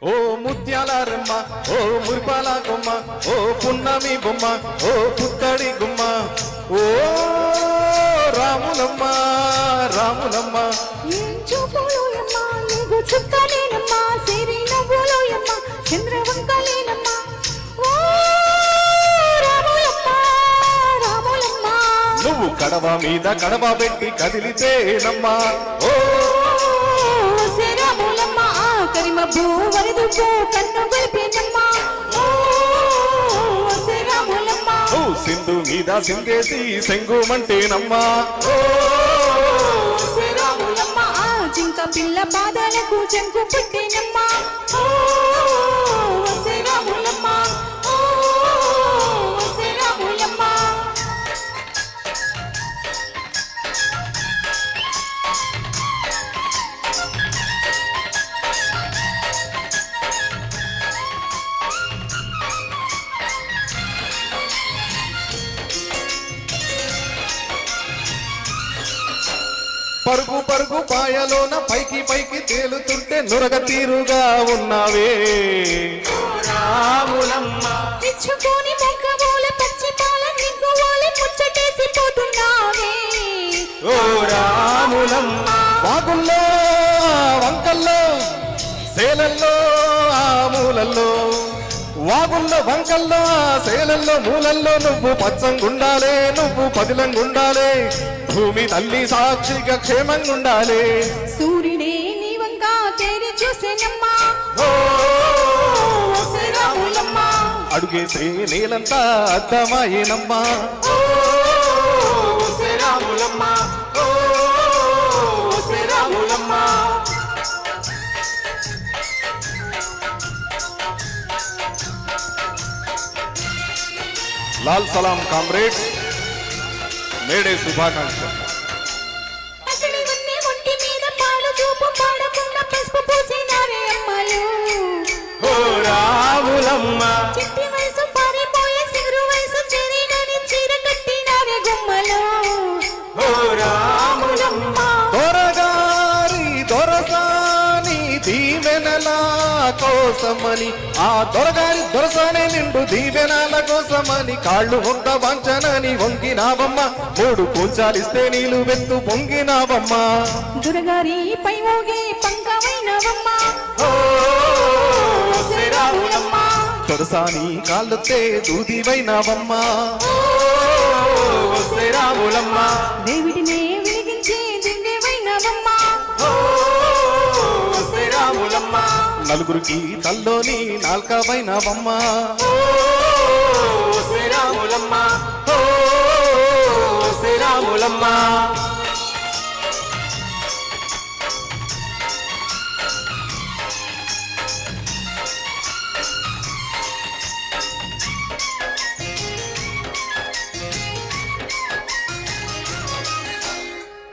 ఓ ముత్యాల రెమ్మ ఓ మురిపాల కొమ్మ ఓ పున్నమి బొమ్మ ఓ పుత్తడి గుమ్మ ఓ రాములమ్మ రాములమ్మ చూపులోయమ్మ నీకు చుక్కలేనమ్మ సిరి నవ్వులోయమ్మ చంద్రవంకలేనమ్మ ఓ రాములమ్మ రాములమ్మ నువ్వు కడవ మీద కడవ పెట్టి కదిలితేనమ్మా ఓ రాములమ్మ కరిమబ్బు వరదుబ్బు కన్ను గొలిపేనమ్మ ఓ రాములమ్మ ఓ సింధు మీద సింగేసి సెంగుమంటేనమ్మా ఓ రాములమ్మ జింక పిల్ల పాదాలకు చెంకు పుట్టేనమ్మ ఓ రాములమ్మ ఓ రాములమ్మ పరుగు పరుగు పాయలోన పైకి పైకి తేలుతుంటే నురగ తీరుగా ఉన్నావే రాములమ్మ తెచ్చుకొని మొక్కబోల పచ్చి పాల నిగ్గువాలి ముచ్చటేసి పోతున్నావే ఓ రాములమ్మ వాగుల్లో వంకల్లో సేలల్లో ఆ మూలల్లో వాగుల్లో వంకల్లో సేలల్లో మూలల్లో నువ్వు పచ్చంగుండాలే నువ్వు పదిలంగుండాలే భూమి తల్లి సాక్షిగా క్షేమంగుండాలే సూర్యుడే నీ వంక తేరి చూసేనమ్మా ఓ రాములమ్మ అడుగేసే నేలంతా అర్థమాయేనమ్మా ఓ రాములమ్మ ఓ రాములమ్మ లాల్ సలాం కామ్రేడ్స్ మేడే శుభాకాంక్షలు అసలివన్నీ ఒంటి మీద పాలు చూపు పాడకుండా పసుపు పూసినారే అమ్మలు ఓ రాములమ్మ చిట్టి వయసు పారిపోయే సిగురు వయసు చేరినని చీర కట్టినారే గుమ్మలు ఓ రాములమ్మ దొరగారి దొరసాని దీవెనల కోసమని ఆ దొరగారి దొరసాని నిండు దీవెనల కోసమని కాళ్ళు వంద వంచనని వంగినావమ్మ మూడు కూల్చాలిస్తే నీళ్ళు వెత్తు పొంగినావమ్మ దురగారి పై ఊగే పంకమైనవమ్మ ఓ రాములమ్మ దొరసాని కాళ్ళొత్తే దూదివైనావమ్మ రాములమ్మ దేవుడినే వెలిగించే దివ్యమైనవమ్మ రాములమ్మ నలుగురికి తల్లోని నాల్కవైనవమ్మ రాములమ్మ రాములమ్మ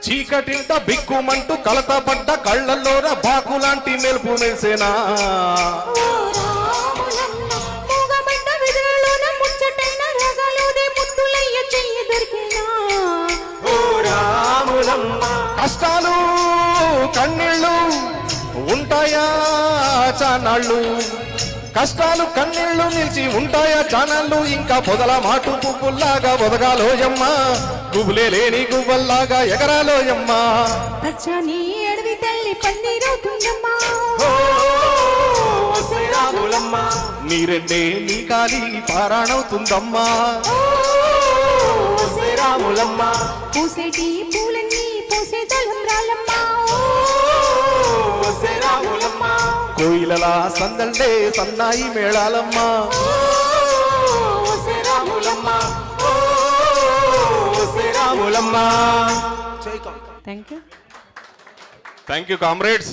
చీకటింట బిక్కుమంటూ కలతపడ్డ కళ్ళల్లోన బాకులాంటి మెరుపు మెరిసేనా మూగమంట వెదురులోన ముచ్చటైన రగలోదే ముద్దులయ్య చెయ్యి దొరికినా ఓ రాములమ్మ కష్టాలు కన్నీళ్ళు ఉంటాయా చానాళ్ళు కష్టాలు కన్నీళ్లు నిలిచి ఉంటాయా చానాళ్ళు ఇంకా పొదల మాటు పువ్వుల్లాగా ఒదగాలోయమ్మ గుబులే లేని గువ్వల్లాగా ఎగరాలోయమ్మ పచ్చని అడవి తల్లి పందిరవుతుందమ్మా రాములమ్మ నీరెండే నీ కాలి పారాణవుతుందమ్మా రాములమ్మ పూసేటి పూలన్నీ పూసే తలంబ్రాలమ్మ రాములమ్మ కోయిలలా సందళ్ళే సన్నాయి మేళాలమ్మ Ramulamma Ramulamma thank you thank you comrades.